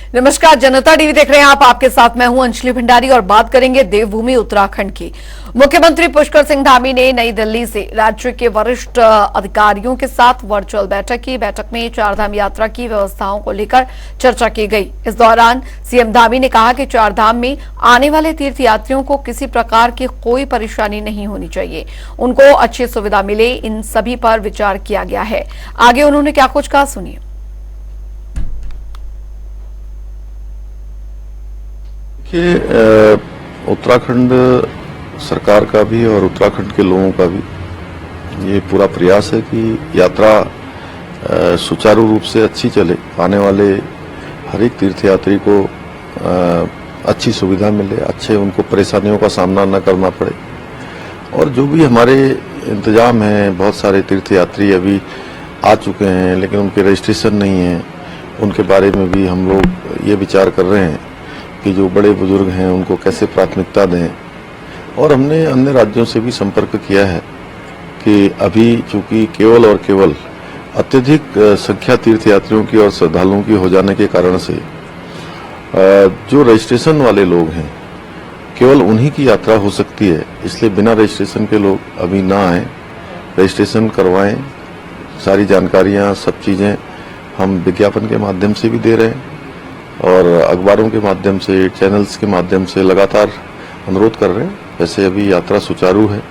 नमस्कार, जनता टीवी देख रहे हैं आप। आपके साथ मैं हूं अंजलि भंडारी और बात करेंगे देवभूमि उत्तराखंड की। मुख्यमंत्री पुष्कर सिंह धामी ने नई दिल्ली से राज्य के वरिष्ठ अधिकारियों के साथ वर्चुअल बैठक की। बैठक में चारधाम यात्रा की व्यवस्थाओं को लेकर चर्चा की गई। इस दौरान सीएम धामी ने कहा कि चारधाम में आने वाले तीर्थयात्रियों को किसी प्रकार की कोई परेशानी नहीं होनी चाहिए, उनको अच्छी सुविधा मिले, इन सभी पर विचार किया गया है। आगे उन्होंने क्या कुछ कहा, सुनिए। देखिए, उत्तराखंड सरकार का भी और उत्तराखंड के लोगों का भी ये पूरा प्रयास है कि यात्रा सुचारू रूप से अच्छी चले, आने वाले हर एक तीर्थयात्री को अच्छी सुविधा मिले, अच्छे उनको परेशानियों का सामना न करना पड़े। और जो भी हमारे इंतजाम हैं, बहुत सारे तीर्थयात्री अभी आ चुके हैं लेकिन उनके रजिस्ट्रेशन नहीं है, उनके बारे में भी हम लोग ये विचार कर रहे हैं कि जो बड़े बुजुर्ग हैं उनको कैसे प्राथमिकता दें। और हमने अन्य राज्यों से भी संपर्क किया है कि अभी चूंकि केवल और केवल अत्यधिक संख्या तीर्थयात्रियों की और श्रद्धालुओं की हो जाने के कारण से जो रजिस्ट्रेशन वाले लोग हैं केवल उन्हीं की यात्रा हो सकती है। इसलिए बिना रजिस्ट्रेशन के लोग अभी ना आए, रजिस्ट्रेशन करवाएं। सारी जानकारियां, सब चीजें हम विज्ञापन के माध्यम से भी दे रहे हैं और अखबारों के माध्यम से, चैनल्स के माध्यम से लगातार अनुरोध कर रहे हैं। वैसे अभी यात्रा सुचारू है।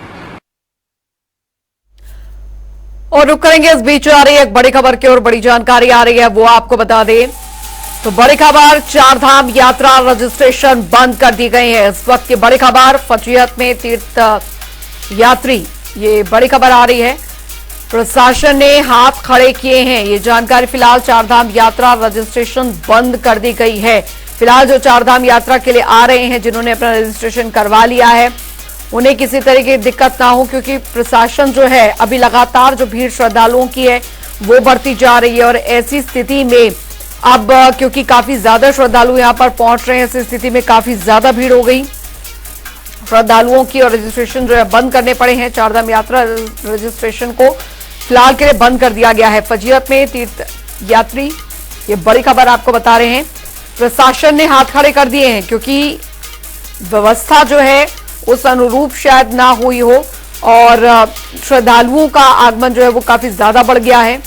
और रुक करेंगे, इस बीच आ रही है एक बड़ी खबर की और बड़ी जानकारी आ रही है, वो आपको बता दें। तो बड़ी खबर, चारधाम यात्रा रजिस्ट्रेशन बंद कर दी गई है। इस वक्त की बड़ी खबर, फजीहत में तीर्थ यात्री, ये बड़ी खबर आ रही है। प्रशासन ने हाथ खड़े किए हैं, ये जानकारी। फिलहाल चारधाम यात्रा रजिस्ट्रेशन बंद कर दी गई है। फिलहाल जो चारधाम यात्रा के लिए आ रहे हैं, जिन्होंने अपना रजिस्ट्रेशन करवा लिया है, उन्हें किसी तरह की दिक्कत ना हो, क्योंकि प्रशासन जो है अभी लगातार जो भीड़ श्रद्धालुओं की है वो बढ़ती जा रही है। और ऐसी स्थिति में अब क्योंकि काफी ज्यादा श्रद्धालु यहां पर पहुंच रहे हैं, ऐसी स्थिति में काफी ज्यादा भीड़ हो गई श्रद्धालुओं की और रजिस्ट्रेशन जो है बंद करने पड़े हैं। चारधाम यात्रा रजिस्ट्रेशन को फिलहाल के लिए बंद कर दिया गया है। फजीहत में तीर्थ यात्री, ये बड़ी खबर आपको बता रहे हैं। प्रशासन ने हाथ खड़े कर दिए हैं क्योंकि व्यवस्था जो है उस अनुरूप शायद ना हुई हो और श्रद्धालुओं का आगमन जो है वो काफी ज्यादा बढ़ गया है।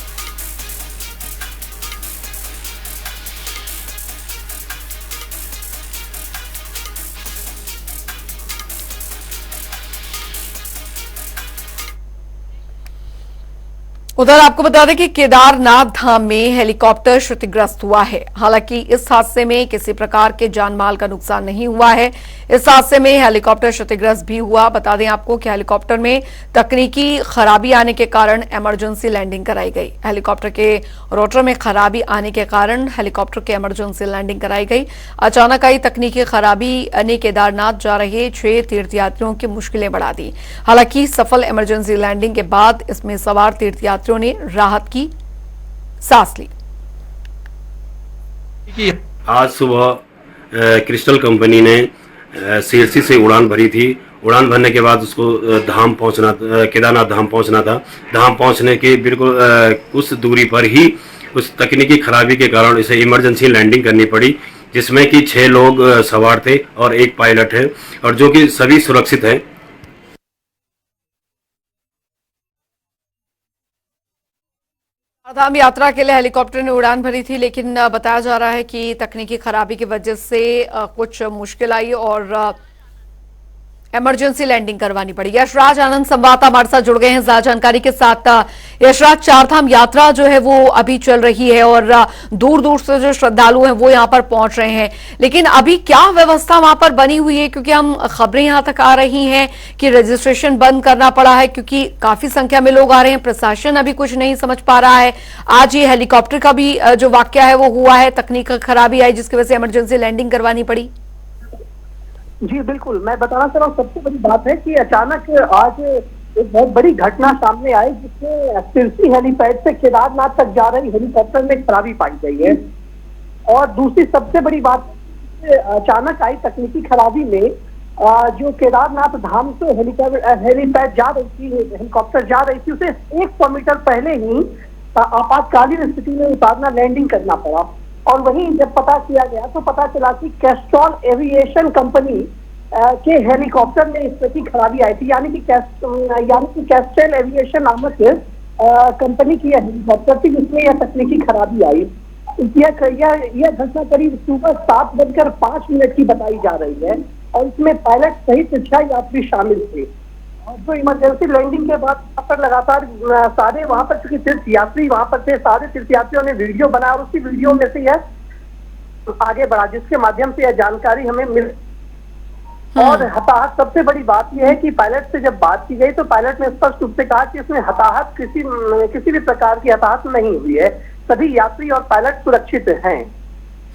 उधर आपको बता दें कि केदारनाथ धाम में हेलीकॉप्टर क्षतिग्रस्त हुआ है। हालांकि इस हादसे में किसी प्रकार के जानमाल का नुकसान नहीं हुआ है। इस हादसे में हेलीकॉप्टर क्षतिग्रस्त भी हुआ। बता दें आपको कि हेलीकॉप्टर में तकनीकी खराबी आने के कारण इमरजेंसी लैंडिंग कराई गई। हेलीकॉप्टर के रोटर में खराबी आने के कारण हेलीकॉप्टर की इमरजेंसी लैंडिंग कराई गई। अचानक आई तकनीकी खराबी ने केदारनाथ जा रहे 6 तीर्थयात्रियों की मुश्किलें बढ़ा दी। हालांकि सफल इमरजेंसी लैंडिंग के बाद इसमें सवार तीर्थयात्रियों ने राहत की सांस ली। आज सुबह क्रिस्टल कंपनी ने सीएससी से उड़ान भरी थी। उड़ान भरने के बाद उसको धाम पहुंचना, केदारनाथ धाम पहुंचना था। धाम पहुंचने के बिल्कुल उस दूरी पर ही उस तकनीकी खराबी के कारण इसे इमरजेंसी लैंडिंग करनी पड़ी, जिसमें कि 6 लोग सवार थे और 1 पायलट है, और जो कि सभी सुरक्षित है। चारधाम यात्रा के लिए हेलीकॉप्टर ने उड़ान भरी थी, लेकिन बताया जा रहा है कि तकनीकी खराबी की वजह से कुछ मुश्किल आई और इमरजेंसी लैंडिंग करवानी पड़ी। यशराज आनंद संवाददाता हमारे साथ जुड़ गए हैं ज्यादा जानकारी के साथ। यशराज, चारधाम यात्रा जो है वो अभी चल रही है और दूर दूर से जो श्रद्धालु हैं वो यहाँ पर पहुंच रहे हैं, लेकिन अभी क्या व्यवस्था वहां पर बनी हुई है? क्योंकि हम खबरें यहाँ तक आ रही हैं कि रजिस्ट्रेशन बंद करना पड़ा है क्योंकि काफी संख्या में लोग आ रहे हैं। प्रशासन अभी कुछ नहीं समझ पा रहा है। आज ये हेलीकॉप्टर का भी जो वाकया है वो हुआ है, तकनीक खराबी आई जिसकी वजह से इमरजेंसी लैंडिंग करवानी पड़ी। जी बिल्कुल, मैं बताना चाह रहा हूँ, सबसे बड़ी बात है कि अचानक आज एक बहुत बड़ी घटना सामने आई जिसमें सिरसी हेलीपैड से केदारनाथ तक जा रही हेलीकॉप्टर में खराबी पाई गई है। और दूसरी सबसे बड़ी बात, अचानक आई तकनीकी खराबी में जो केदारनाथ धाम से हेलीपैड जा रही थी, हेलीकॉप्टर जा रही थी, उसे 100 मीटर पहले ही आपातकालीन स्थिति में उतारना, लैंडिंग करना पड़ा। और वहीं जब पता किया गया तो पता चला कि कैस्ट्रॉल एविएशन कंपनी के हेलीकॉप्टर में इस तरह की खराबी आई थी, यानी कि कैस्ट्रॉल एविएशन नामक कंपनी की यह हेलीकॉप्टर थी जिसमें यह तकनीकी खराबी आई। यह घटना करीब सुबह 7:05 की बताई जा रही है और इसमें पायलट सहित 6 यात्री शामिल थे। और जो इमरजेंसी लैंडिंग के बाद वहां पर लगातार सारे वहां पर चूंकि तीर्थ यात्री वहां पर थे, सारे तीर्थयात्रियों ने वीडियो बनाया और उसी वीडियो में से यह आगे बढ़ा जिसके माध्यम से यह जानकारी हमें मिल। और हताहत, सबसे बड़ी बात यह है कि पायलट से जब बात की गई तो पायलट ने स्पष्ट रूप से कहा कि इसमें हताहत किसी भी प्रकार की हताहत नहीं हुई है, सभी यात्री और पायलट सुरक्षित हैं।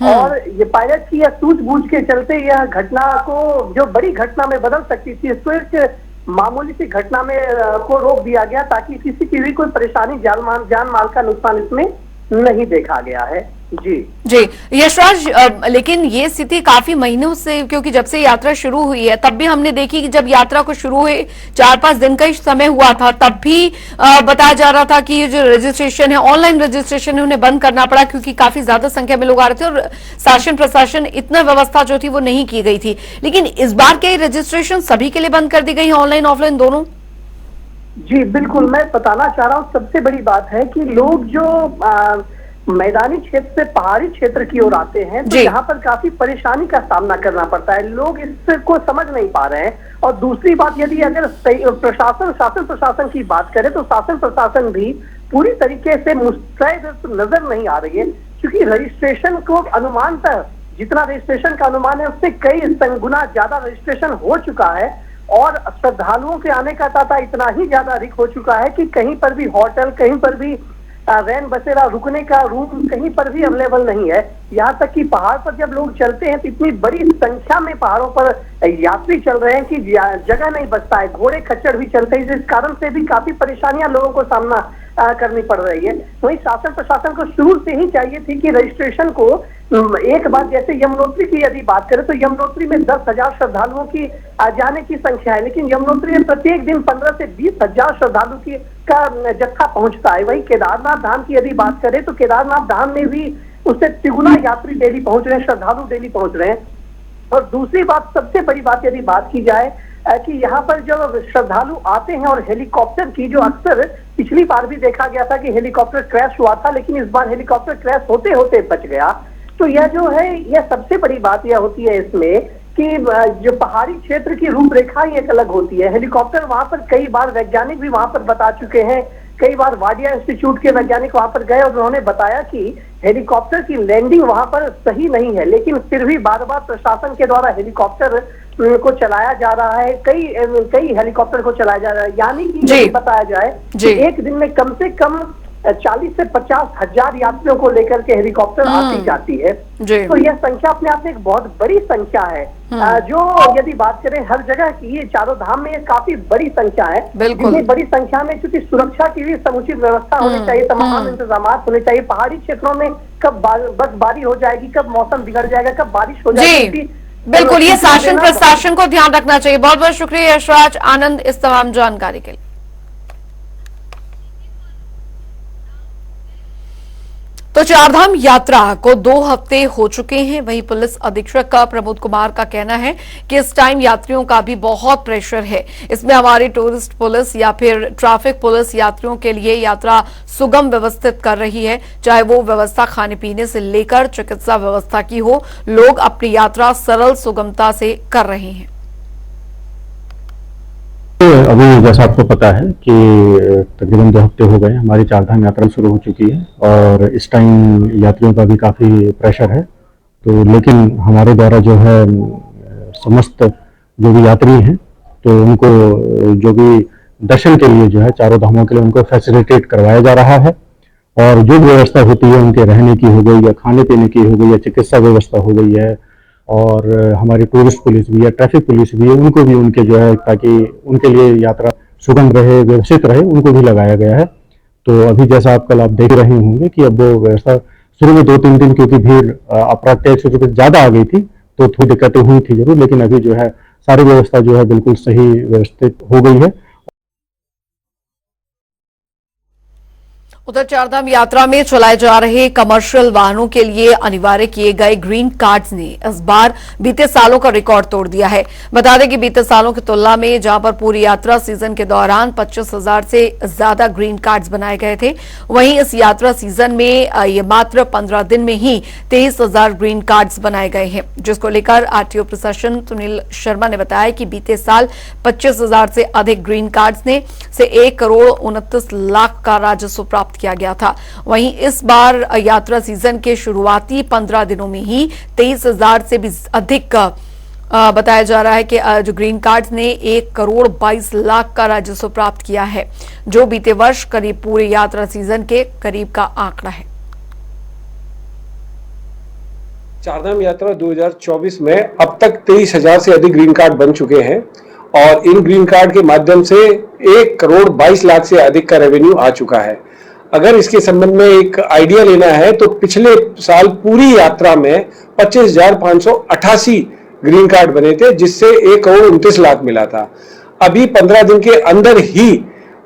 और ये पायलट की यह सूझबूझ के चलते यह घटना को जो बड़ी घटना में बदल सकती थी इसको एक मामूली सी घटना में को रोक दिया गया ताकि किसी की भी कोई परेशानी जान माल का नुकसान इसमें नहीं देखा गया है। जी यशराज, लेकिन ये स्थिति काफी महीनों से, क्योंकि जब से यात्रा शुरू हुई है तब भी हमने देखी कि जब यात्रा को शुरू हुए 4-5 दिन का ही समय हुआ था तब भी बताया जा रहा था कि ये जो रजिस्ट्रेशन है, ऑनलाइन रजिस्ट्रेशन है, उन्हें बंद करना पड़ा क्योंकि काफी ज्यादा संख्या में लोग आ रहे थे और शासन प्रशासन इतना व्यवस्था जो थी वो नहीं की गई थी। लेकिन इस बार के रजिस्ट्रेशन सभी के लिए बंद कर दी गई है, ऑनलाइन ऑफलाइन दोनों। जी बिल्कुल, मैं बताना चाह रहा हूँ सबसे बड़ी बात है कि लोग जो मैदानी क्षेत्र से पहाड़ी क्षेत्र की ओर आते हैं तो यहाँ पर काफी परेशानी का सामना करना पड़ता है, लोग इसको समझ नहीं पा रहे हैं। और दूसरी बात, यदि अगर शासन प्रशासन की बात करें तो शासन प्रशासन भी पूरी तरीके से मुस्तैद नजर नहीं आ रही है, क्योंकि रजिस्ट्रेशन को अनुमानतः जितना रजिस्ट्रेशन का अनुमान है उससे कई गुना ज्यादा रजिस्ट्रेशन हो चुका है और श्रद्धालुओं के आने का तांता इतना ही ज्यादा अधिक हो चुका है कि कहीं पर भी होटल, कहीं पर भी रैन बसेरा, रुकने का रूम कहीं पर भी अवेलेबल नहीं है। यहाँ तक कि पहाड़ पर जब लोग चलते हैं तो इतनी बड़ी संख्या में पहाड़ों पर यात्री चल रहे हैं कि जगह नहीं बचता है, घोड़े खच्चर भी चलते हैं, जिस कारण से भी काफी परेशानियां लोगों को सामना करनी पड़ रही है। वहीं शासन प्रशासन को शुरू से ही चाहिए थी कि रजिस्ट्रेशन को एक बार, जैसे यमुनोत्री की यदि बात करें तो यमुनोत्री में 10,000 श्रद्धालुओं की जाने की संख्या है, लेकिन यमुनोत्री में प्रत्येक दिन 15 से 20,000 श्रद्धालु का जत्था पहुंचता है। वहीं केदारनाथ धाम की यदि बात करें तो केदारनाथ धाम में भी उससे तिगुना यात्री डेली पहुंच रहे हैं, श्रद्धालु डेली पहुंच रहे हैं। और दूसरी बात, सबसे बड़ी बात यदि बात की जाए कि यहाँ पर जब श्रद्धालु आते हैं और हेलीकॉप्टर की, जो अक्सर पिछली बार भी देखा गया था कि हेलीकॉप्टर क्रैश हुआ था, लेकिन इस बार हेलीकॉप्टर क्रैश होते होते बच गया। तो यह जो है, यह सबसे बड़ी बात यह होती है इसमें कि जो पहाड़ी क्षेत्र की रूपरेखा ही एक अलग होती है। हेलीकॉप्टर वहां पर कई बार वैज्ञानिक भी वहां पर बता चुके हैं, कई बार वाडिया इंस्टीट्यूट के वैज्ञानिक वहां पर गए और उन्होंने बताया कि हेलीकॉप्टर की लैंडिंग वहां पर सही नहीं है, लेकिन फिर भी बार बार प्रशासन के द्वारा हेलीकॉप्टर को चलाया जा रहा है, कई हेलीकॉप्टर को चलाया जा रहा है। यानी कि बताया जाए कि एक दिन में कम से कम 40 से 50 हजार यात्रियों को लेकर के हेलीकॉप्टर आती जाती है। तो यह संख्या अपने आप में एक बहुत बड़ी संख्या है, जो यदि बात करें हर जगह की, ये चारों धाम में काफी बड़ी संख्या है। इतनी बड़ी संख्या में क्योंकि सुरक्षा की भी समुचित व्यवस्था होनी चाहिए, तमाम इंतजाम होने चाहिए। पहाड़ी क्षेत्रों में कब बर्फबारी हो जाएगी, कब मौसम बिगड़ जाएगा, कब बारिश हो जाएगी, बिल्कुल ये शासन प्रशासन को ध्यान रखना चाहिए। बहुत बहुत शुक्रिया यशराज आनंद इस तमाम जानकारी के लिए। तो चारधाम यात्रा को 2 हफ्ते हो चुके हैं। वहीं पुलिस अधीक्षक का प्रमोद कुमार का कहना है कि इस टाइम यात्रियों का भी बहुत प्रेशर है। इसमें हमारी टूरिस्ट पुलिस या फिर ट्रैफिक पुलिस यात्रियों के लिए यात्रा सुगम व्यवस्थित कर रही है, चाहे वो व्यवस्था खाने पीने से लेकर चिकित्सा व्यवस्था की हो। लोग अपनी यात्रा सरल सुगमता से कर रहे हैं। अभी जैसा आपको पता है कि तकरीबन 2 हफ्ते हो गए हमारी चारधाम यात्रा शुरू हो चुकी है और इस टाइम यात्रियों का भी काफ़ी प्रेशर है। तो लेकिन हमारे द्वारा जो है समस्त जो भी यात्री हैं तो उनको जो भी दर्शन के लिए जो है चारों धामों के लिए उनको फैसिलिटेट करवाया जा रहा है और जो व्यवस्था होती है उनके रहने की हो गई या खाने पीने की हो गई या चिकित्सा व्यवस्था हो गई है और हमारी टूरिस्ट पुलिस भी या ट्रैफिक पुलिस भी है, उनको भी उनके जो है ताकि उनके लिए यात्रा सुगम रहे, व्यवस्थित रहे, उनको भी लगाया गया है। तो अभी जैसा आप कल आप देख रहे होंगे कि अब वो व्यवस्था शुरू में 2-3 दिन क्योंकि भीड़ अप्रत्याशित रूप से ज़्यादा आ गई थी तो थोड़ी दिक्कतें हुई थी जरूर, लेकिन अभी जो है सारी व्यवस्था जो है बिल्कुल सही व्यवस्थित हो गई है। उधर चारधाम यात्रा में चलाए जा रहे कमर्शियल वाहनों के लिए अनिवार्य किए गए ग्रीन कार्ड्स ने इस बार बीते सालों का रिकॉर्ड तोड़ दिया है। बता दें कि बीते सालों की तुलना में जहां पर पूरी यात्रा सीजन के दौरान 25,000 से ज्यादा ग्रीन कार्ड्स बनाए गए थे, वहीं इस यात्रा सीजन में ये मात्र 15 दिन में ही 23,000 ग्रीन कार्ड्स बनाए गए हैं, जिसको लेकर आरटीओ प्रशासन सुनील शर्मा ने बताया कि बीते साल 25,000 से अधिक ग्रीन कार्ड्स ने से 1 करोड़ 29 लाख का राजस्व प्राप्त किया गया था। वहीं इस बार यात्रा सीजन के शुरुआती 15 दिनों में ही 23,000 से भी अधिक बताया जा रहा है कि जो ग्रीन कार्ड्स ने 1 करोड़ 22 लाख का राजस्व प्राप्त किया है, जो बीते वर्ष करीब पूरे यात्रा सीजन के करीब का आंकड़ा है। चारधाम यात्रा 2024 में अब तक 23,000 से अधिक ग्रीन कार्ड बन चुके हैं और इन ग्रीन कार्ड के माध्यम से 1 करोड़ 22 लाख से अधिक का रेवेन्यू आ चुका है। अगर इसके संबंध में एक आइडिया लेना है तो पिछले साल पूरी यात्रा में 25,588 ग्रीन कार्ड बने थे, जिससे 1 करोड़ 29 लाख मिला था। अभी 15 दिन के अंदर ही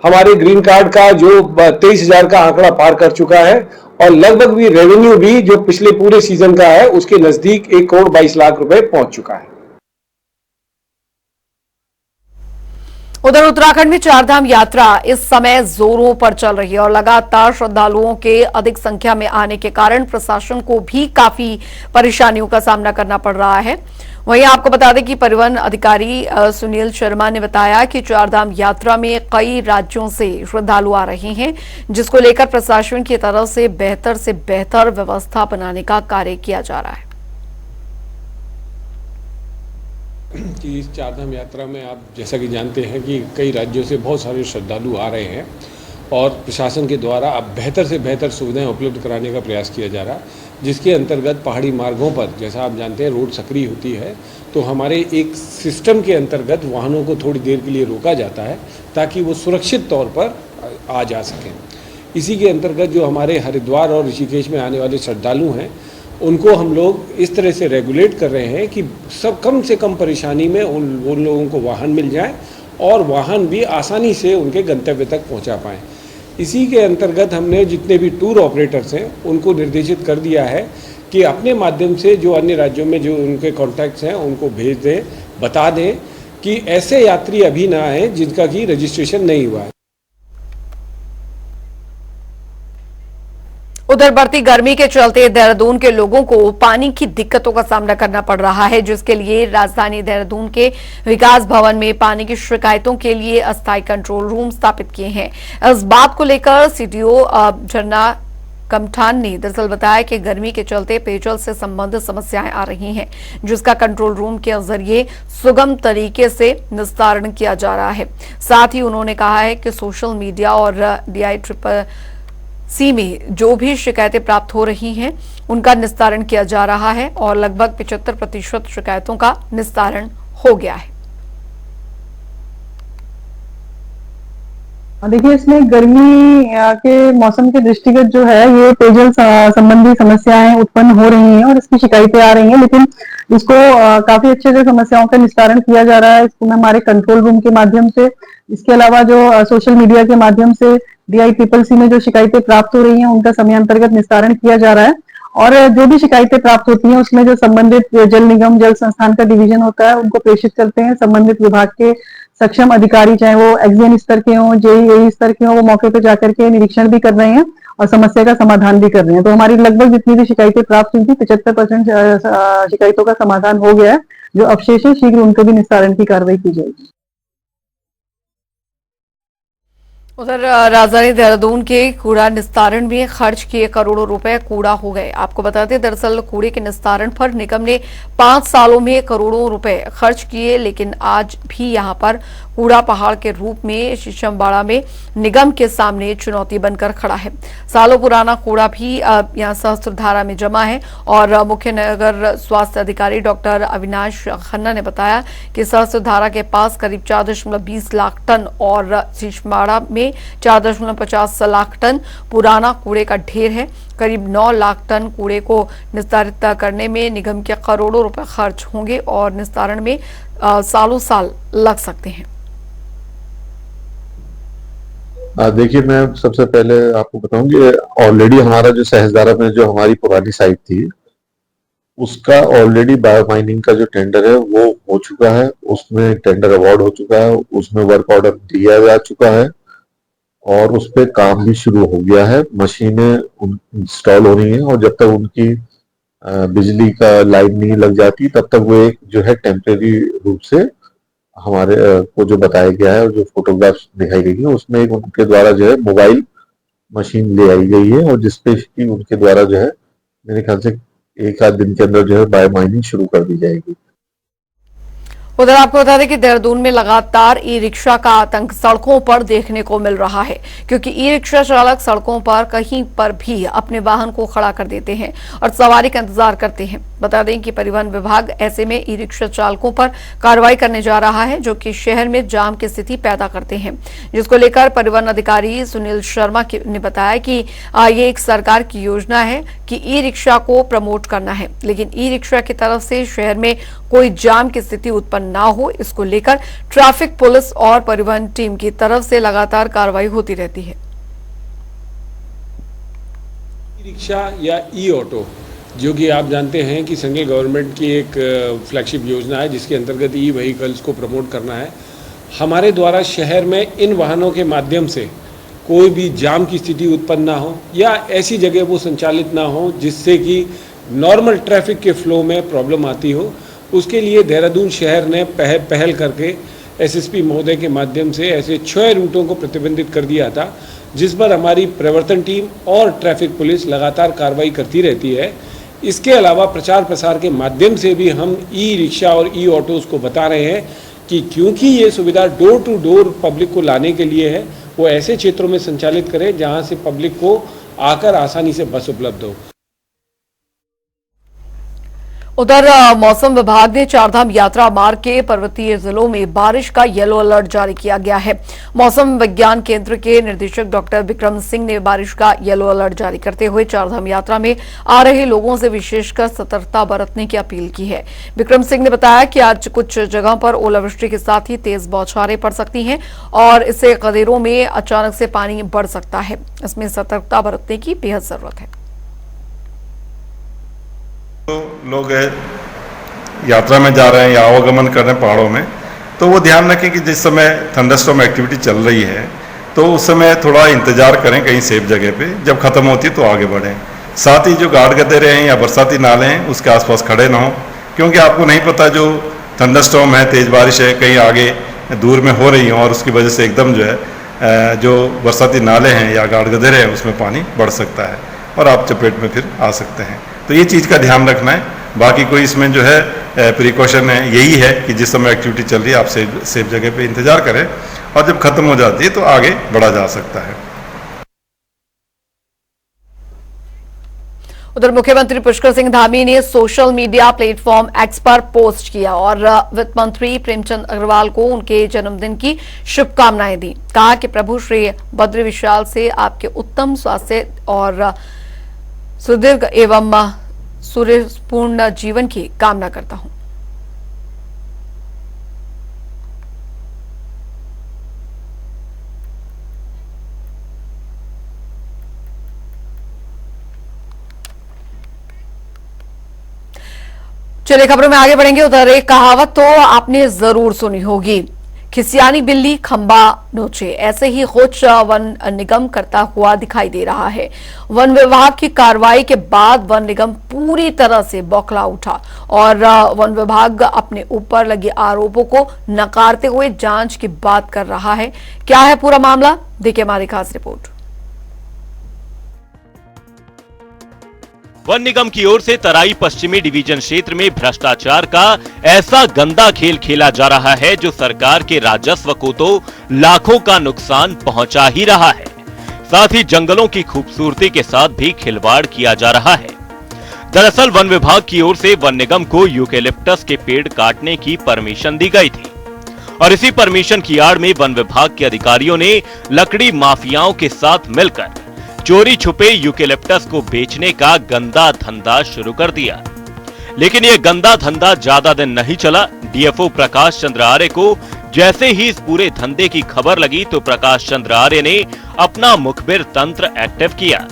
हमारे ग्रीन कार्ड का जो 23,000 का आंकड़ा पार कर चुका है और लगभग भी रेवेन्यू भी जो पिछले पूरे सीजन का है उसके नजदीक 1 करोड़ 22 लाख रुपए पहुंच चुका है। उधर उत्तराखंड में चारधाम यात्रा इस समय जोरों पर चल रही है और लगातार श्रद्धालुओं के अधिक संख्या में आने के कारण प्रशासन को भी काफी परेशानियों का सामना करना पड़ रहा है। वहीं आपको बता दें कि परिवहन अधिकारी सुनील शर्मा ने बताया कि चारधाम यात्रा में कई राज्यों से श्रद्धालु आ रहे हैं, जिसको लेकर प्रशासन की तरफ से बेहतर व्यवस्था बनाने का कार्य किया जा रहा है। कि इस चारधाम यात्रा में आप जैसा कि जानते हैं कि कई राज्यों से बहुत सारे श्रद्धालु आ रहे हैं और प्रशासन के द्वारा अब बेहतर से बेहतर सुविधाएं उपलब्ध कराने का प्रयास किया जा रहा है, जिसके अंतर्गत पहाड़ी मार्गों पर जैसा आप जानते हैं रोड सक्रिय होती है तो हमारे एक सिस्टम के अंतर्गत वाहनों को थोड़ी देर के लिए रोका जाता है ताकि वो सुरक्षित तौर पर आ जा सकें। इसी के अंतर्गत जो हमारे हरिद्वार और ऋषिकेश में आने वाले श्रद्धालु हैं उनको हम लोग इस तरह से रेगुलेट कर रहे हैं कि सब कम से कम परेशानी में उन लोगों को वाहन मिल जाए और वाहन भी आसानी से उनके गंतव्य तक पहुंचा पाएँ। इसी के अंतर्गत हमने जितने भी टूर ऑपरेटर्स हैं उनको निर्देशित कर दिया है कि अपने माध्यम से जो अन्य राज्यों में जो उनके कॉन्टैक्ट्स हैं उनको भेज दें, बता दें कि ऐसे यात्री अभी ना आए जिनका कि रजिस्ट्रेशन नहीं हुआ है। उधर बढ़ती गर्मी के चलते देहरादून के लोगों को पानी की दिक्कतों का सामना करना पड़ रहा है, जिसके लिए राजधानी देहरादून के विकास भवन में पानी की शिकायतों के लिए अस्थायी कंट्रोल रूम स्थापित किए हैं। इस बात को लेकर सीडीओ झरना कमठान ने दरअसल बताया कि गर्मी के चलते पेयजल से संबंधित समस्याएं आ रही हैं, जिसका कंट्रोल रूम के जरिए सुगम तरीके से निस्तारण किया जा रहा है। साथ ही उन्होंने कहा है कि सोशल मीडिया और DICCC में जो भी शिकायतें प्राप्त हो रही हैं उनका निस्तारण किया जा रहा है और लगभग 75% शिकायतों का निस्तारण हो गया है। देखिए, इसमें गर्मी के मौसम के दृष्टिगत जो है ये पेयजल संबंधी समस्याएं उत्पन्न हो रही हैं और इसकी शिकायतें आ रही हैं, लेकिन इसको काफी अच्छे से समस्याओं का निस्तारण किया जा रहा है इसमें हमारे कंट्रोल रूम के माध्यम से। इसके अलावा जो सोशल मीडिया के माध्यम से DICCC में जो शिकायतें प्राप्त हो रही हैं उनका समयांतर्गत निस्तारण किया जा रहा है और जो भी शिकायतें प्राप्त होती हैं उसमें जो संबंधित जल निगम जल संस्थान का डिवीजन होता है उनको प्रेषित करते हैं। संबंधित विभाग के सक्षम अधिकारी, चाहे वो एक्सएन स्तर के हों, JEE स्तर के हों, वो मौके पर जाकर के निरीक्षण भी कर रहे हैं और समस्या का समाधान भी कर रहे हैं। तो हमारी लगभग जितनी भी शिकायतें प्राप्त हुई थी 75% शिकायतों का समाधान हो गया है। जो अवशेष है शीघ्र उनके भी निस्तारण की कार्रवाई की जाएगी। उधर राजधानी देहरादून के कूड़ा निस्तारण में खर्च किए करोड़ों रुपए कूड़ा हो गए। आपको बता दें, दरअसल कूड़े के निस्तारण पर निगम ने 5 सालों में करोड़ों रुपए खर्च किए, लेकिन आज भी यहां पर कूड़ा पहाड़ के रूप में शीशमबाड़ा में निगम के सामने चुनौती बनकर खड़ा है। सालों पुराना कूड़ा भी यहां सहस्त्रधारा में जमा है और मुख्य नगर स्वास्थ्य अधिकारी डॉक्टर अविनाश खन्ना ने बताया कि सहस्त्रधारा के पास करीब 4.20 लाख टन और शीशमबाड़ा में 4.50 लाख टन पुराना कूड़े का ढेर है। करीब 9 लाख टन कूड़े को निस्तारित करने में निगम के करोड़ों रुपए खर्च होंगे और निस्तारण में सालों साल लग सकते हैं। देखिए, मैं सबसे पहले आपको बताऊं कि ऑलरेडी हमारा जो सहस्त्रधारा में जो हमारी पुरानी साइट थी, उसका ऑलरेडी बायो माइनिंग का जो टेंडर है वो हो चुका है, उसमें टेंडर अवार्ड हो चुका है, उसमें वर्क ऑर्डर दिया जा चुका है और उस पे काम भी शुरू हो गया है। मशीनें इंस्टॉल हो रही हैं और जब तक उनकी बिजली का लाइन नहीं लग जाती तब तक वो एक जो है टेम्परेरी रूप से हमारे को जो बताया गया है और जो फोटोग्राफ्स दिखाई गई है उसमें एक उनके द्वारा जो है मोबाइल मशीन ले आई गई है और जिसपे कि उनके द्वारा जो है मेरे ख्याल से एक आध दिन के अंदर जो है बायो माइनिंग शुरू कर दी जाएगी। उधर आपको बता दें कि देहरादून में लगातार ई रिक्शा का आतंक सड़कों पर देखने को मिल रहा है, क्योंकि ई रिक्शा चालक सड़कों पर कहीं पर भी अपने वाहन को खड़ा कर देते हैं और सवारी का इंतजार करते हैं। बता दें कि परिवहन विभाग ऐसे में ई रिक्शा चालकों पर कार्रवाई करने जा रहा है, जो कि शहर में जाम की स्थिति पैदा करते हैं, जिसको लेकर परिवहन अधिकारी सुनील शर्मा ने बताया कि ये एक सरकार की योजना है कि ई रिक्शा को प्रमोट करना है, लेकिन ई रिक्शा की तरफ से शहर में कोई जाम की स्थिति उत्पन्न ना हो, इसको लेकर ट्रैफिक पुलिस और परिवहन टीम की तरफ से लगातार कार्रवाई होती रहती है। ई रिक्शा या ई ऑटो, जो कि आप जानते हैं कि सेंट्रल गवर्नमेंट की एक फ्लैगशिप योजना है जिसके अंतर्गत ई व्हीकल्स को प्रमोट करना है। हमारे द्वारा शहर में इन वाहनों के माध्यम से कोई भी जाम की स्थिति उत्पन्न ना हो या ऐसी जगह वो संचालित ना हो जिससे कि नॉर्मल ट्रैफिक के फ्लो में प्रॉब्लम आती हो। उसके लिए देहरादून शहर ने पहल करके एसएसपी महोदय के माध्यम से ऐसे 6 रूटों को प्रतिबंधित कर दिया था, जिस पर हमारी प्रवर्तन टीम और ट्रैफिक पुलिस लगातार कार्रवाई करती रहती है। इसके अलावा प्रचार प्रसार के माध्यम से भी हम ई रिक्शा और ई ऑटोज़ को बता रहे हैं कि क्योंकि ये सुविधा डोर टू डोर पब्लिक को लाने के लिए है, वो ऐसे क्षेत्रों में संचालित करें जहाँ से पब्लिक को आकर आसानी से बस उपलब्ध हो। उधर मौसम विभाग ने चारधाम यात्रा मार्ग के पर्वतीय जिलों में बारिश का येलो अलर्ट जारी किया गया है। मौसम विज्ञान केंद्र के निदेशक डॉक्टर विक्रम सिंह ने बारिश का येलो अलर्ट जारी करते हुए चारधाम यात्रा में आ रहे लोगों से विशेषकर सतर्कता बरतने की अपील की है। विक्रम सिंह ने बताया कि आज कुछ जगहों पर ओलावृष्टि के साथ ही तेज बौछारें पड़ सकती हैं और इससे कदेरों में अचानक से पानी बढ़ सकता है। इसमें सतर्कता बरतने की बेहद जरूरत है। तो लोग यात्रा में जा रहे हैं या आवागमन कर रहे हैं पहाड़ों में, तो वो ध्यान रखें कि जिस समय थंडरस्टॉर्म एक्टिविटी चल रही है तो उस समय थोड़ा इंतजार करें कहीं सेफ जगह पे, जब खत्म होती है तो आगे बढ़ें। साथ ही जो गाड़ गदेरे हैं या बरसाती नाले हैं उसके आसपास खड़े ना हो, क्योंकि आपको नहीं पता जो थंडरस्टॉर्म है, तेज बारिश है, कहीं आगे दूर में हो रही हो और उसकी वजह से एकदम जो है जो बरसाती नाले हैं या गाड़ गदेरे हैं उसमें पानी बढ़ सकता है और आप चपेट में फिर आ सकते हैं। तो ये चीज़ का ध्यान रखना है। बाकी कोई इसमें जो है प्रिकॉशन है यही है कि जिस समय एक्टिविटी चल रही है आप सेफ जगह पे इंतजार करें और जब खत्म हो जाती है तो आगे बढ़ा जा सकता है। उधर मुख्यमंत्री पुष्कर सिंह धामी ने सोशल मीडिया प्लेटफॉर्म एक्स पर पोस्ट किया और वित्त मंत्री प्रेमचंद अग्रवाल को उनके जन्मदिन की शुभकामनाएं दी। कहा कि प्रभु श्री बद्री विशाल से आपके उत्तम स्वास्थ्य और सुदीर्घ एवं सूर्यपूर्ण जीवन की कामना करता हूं। चलिए खबरों में आगे बढ़ेंगे। उधर एक कहावत तो आपने जरूर सुनी होगी, खिसियानी बिल्ली खंबा नोचे। ऐसे ही कुछ वन निगम करता हुआ दिखाई दे रहा है। वन विभाग की कार्रवाई के बाद वन निगम पूरी तरह से बौखला उठा और वन विभाग अपने ऊपर लगे आरोपों को नकारते हुए जांच की बात कर रहा है। क्या है पूरा मामला, देखिए हमारी खास रिपोर्ट। वन निगम की ओर से तराई पश्चिमी डिवीजन क्षेत्र में भ्रष्टाचार का ऐसा गंदा खेल खेला जा रहा है जो सरकार के राजस्व को तो लाखों का नुकसान पहुंचा ही रहा है, साथ ही जंगलों की खूबसूरती के साथ भी खिलवाड़ किया जा रहा है। दरअसल वन विभाग की ओर से वन निगम को यूकेलिप्टस के पेड़ काटने की परमिशन दी गई थी और इसी परमिशन की आड़ में वन विभाग के अधिकारियों ने लकड़ी माफियाओं के साथ मिलकर चोरी छुपे यूकेलिप्टस को बेचने का गंदा धंधा शुरू कर दिया। लेकिन यह गंदा धंधा ज्यादा दिन नहीं चला। डीएफओ प्रकाश चंद्र आर्य को जैसे ही इस पूरे धंधे की खबर लगी तो प्रकाश चंद्र आर्य ने अपना मुखबिर तंत्र एक्टिव किया।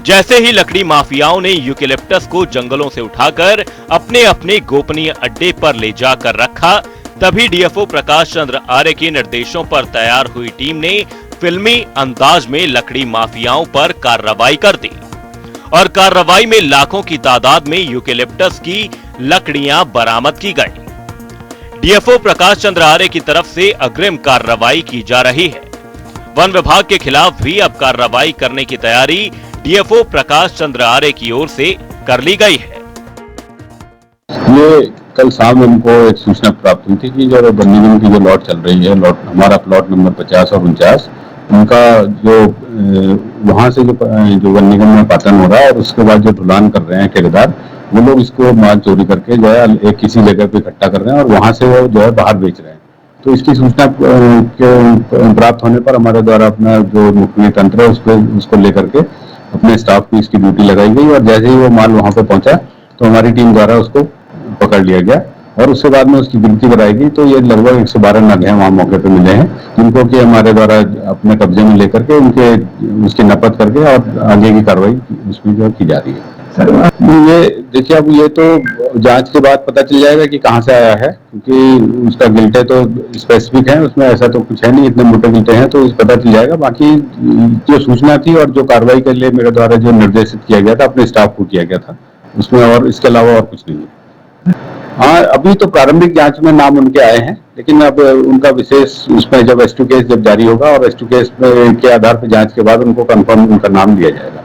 जैसे ही लकड़ी माफियाओं ने यूकेलिप्टस को जंगलों से उठाकर अपने अपने गोपनीय अड्डे पर ले जाकर रखा, तभी डीएफओ प्रकाश चंद्र आर्य के निर्देशों पर तैयार हुई टीम ने फिल्मी अंदाज में लकड़ी माफियाओं पर कार्रवाई कर दी और कार्रवाई में लाखों की तादाद में यूकेलिप्टस की लकड़ियां बरामद की गई। डीएफओ प्रकाश चंद्र आर्य की तरफ से अग्रिम कार्रवाई की जा रही है। वन विभाग के खिलाफ भी अब कार्रवाई करने की तैयारी डीएफओ प्रकाश चंद्र आर्य की ओर से कर ली गई है। ये कल शाम हमको एक सूचना प्राप्त हुई थी कि जो वन निगम की जो लॉट चल रही है, हमारा प्लॉट नंबर 50 और 49, उनका जो वहां से जो वन निगम में पाटन हो रहा है और उसके बाद जो ढुलान कर रहे हैं ठेकेदार, वो लोग इसको माल चोरी करके जो है एक किसी जगह पे इकट्ठा कर रहे हैं और वहां से वो जो है बाहर बेच रहे हैं। तो इसकी सूचना प्राप्त होने पर हमारे द्वारा अपना जो मुख्य तंत्र है उसको लेकर के अपने स्टाफ की इसकी ड्यूटी लगाई गई और जैसे ही वो माल वहां पे पहुंचा तो हमारी टीम द्वारा उसको पकड़ लिया गया और उसके बाद में उसकी गिनती कराई गई। तो ये लगभग 112 नग हैं वहाँ मौके पे मिले हैं, जिनको कि हमारे द्वारा अपने कब्जे में लेकर के उसकी नपत करके और आगे की कार्रवाई उसमें जो की जा रही है। ये देखिए, अब ये तो जांच के बाद पता चल जाएगा कि कहाँ से आया है, क्योंकि उसका गिल्टे तो स्पेसिफिक है, उसमें ऐसा तो कुछ है नहीं, इतने मोटे गिल्टे हैं तो पता चल जाएगा। बाकी जो सूचना थी और जो कार्रवाई के लिए मेरे द्वारा जो निर्देशित किया गया था अपने स्टाफ को किया गया था, उसमें और इसके अलावा और कुछ नहीं है। हाँ, अभी तो प्रारंभिक जांच में नाम उनके आए हैं, लेकिन अब उनका विशेष उसमें जब S2 केस जब जारी होगा और S2 केस के आधार पर जांच के बाद उनको कंफर्म उनका नाम दिया जाएगा।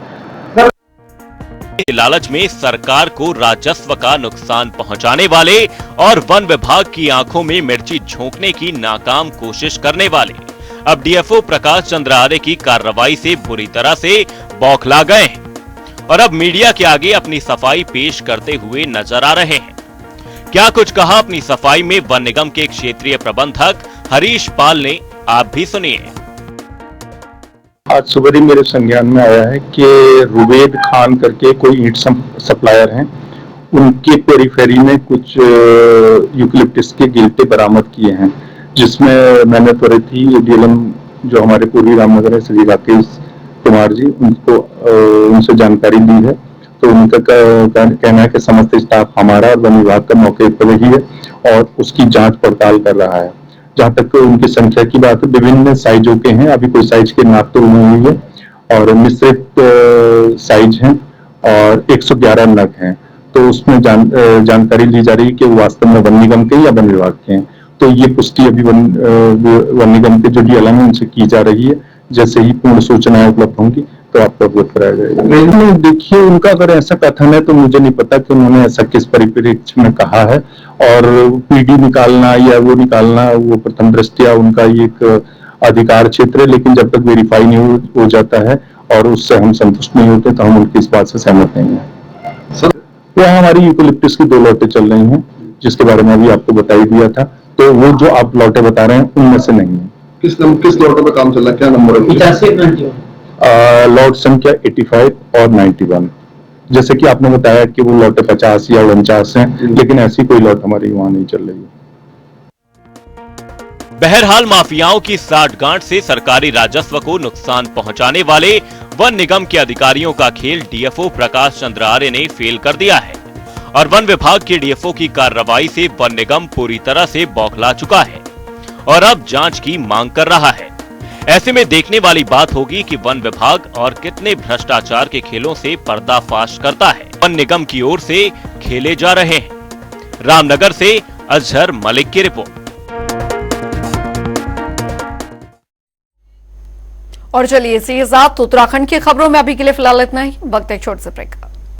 लालच में सरकार को राजस्व का नुकसान पहुंचाने वाले और वन विभाग की आंखों में मिर्ची झोंकने की नाकाम कोशिश करने वाले अब डीएफओ प्रकाश चंद्र आर्य की कार्रवाई से बुरी तरह से बौखला गए हैं और अब मीडिया के आगे अपनी सफाई पेश करते हुए नजर आ रहे हैं। क्या कुछ कहा अपनी सफाई में वन निगम के क्षेत्रीय प्रबंधक हरीश पाल ने, आप भी सुनिए। आज सुबह ही मेरे संज्ञान में आया है कि रुबेद खान करके कोई ईंट सप्लायर हैं, उनके पेरीफेरी में कुछ यूकेलिप्टस के गिल्टे बरामद किए हैं, जिसमें मैंने त्वरित ही डीएलएम जो हमारे पूर्वी रामनगर है श्री राकेश कुमार जी, उनसे जानकारी दी है। तो उनका कहना है कि समस्त स्टाफ हमारा और वन विभाग का मौके पर ही है और उसकी जांच पड़ताल कर रहा है। जहाँ तक उनकी संख्या की बात है, विभिन्न साइजों के हैं, अभी कोई साइज के नाप तो नहीं हुई है और मिश्रित साइज हैं और 111 नग हैं। तो उसमें जानकारी ली जा रही है कि वो वास्तव में वन निगम के या वन विभाग के हैं। तो ये पुष्टि अभी वन निगम के जो डीएलएम है उनसे की जा रही है। जैसे ही पूर्ण सूचनाएं उपलब्ध होंगी तो आपको अवगत कराया जाएगा। देखिए, उनका अगर ऐसा कथन है तो मुझे नहीं पता कि उन्होंने ऐसा किस परिप्रेक्ष्य में कहा है, और पीडी निकालना या वो निकालना वो प्रथम दृष्टया उनका एक अधिकार क्षेत्र है, लेकिन जब तक वेरीफाई नहीं हो जाता है और उससे हम संतुष्ट नहीं होते तो हम उनकी इस बात से सहमत नहीं है। सर, यहाँ हमारी यूकेलिप्टस की 2 लॉटें चल रही हैं, जिसके बारे में अभी आपको बता ही दिया था। तो वो जो आप लॉटें बता रहे हैं उनमें से नहीं है। किस लॉटों पे काम चल रहा है, क्या नंबर है? 85 लॉट संख्या 85 और 91। जैसे कि आपने बताया कि वो लॉट 50 या 49 हैं, लेकिन ऐसी कोई लॉट हमारी वहां नहीं चल रही है। बहरहाल माफियाओं की साठगांठ से सरकारी राजस्व को नुकसान पहुंचाने वाले वन निगम के अधिकारियों का खेल डीएफओ प्रकाश चंद्र आर्य ने फेल कर दिया है और वन विभाग के डीएफओ की कार्रवाई से वन निगम पूरी तरह से बौखला चुका है और अब जांच की मांग कर रहा है। ऐसे में देखने वाली बात होगी कि वन विभाग और कितने भ्रष्टाचार के खेलों से पर्दाफाश करता है। वन निगम की ओर से खेले जा रहे हैं। रामनगर से अजहर मलिक की रिपोर्ट। और चलिए इसी के साथ उत्तराखंड की खबरों में अभी के लिए फिलहाल इतना ही। वक्त एक छोटे से ब्रेक का।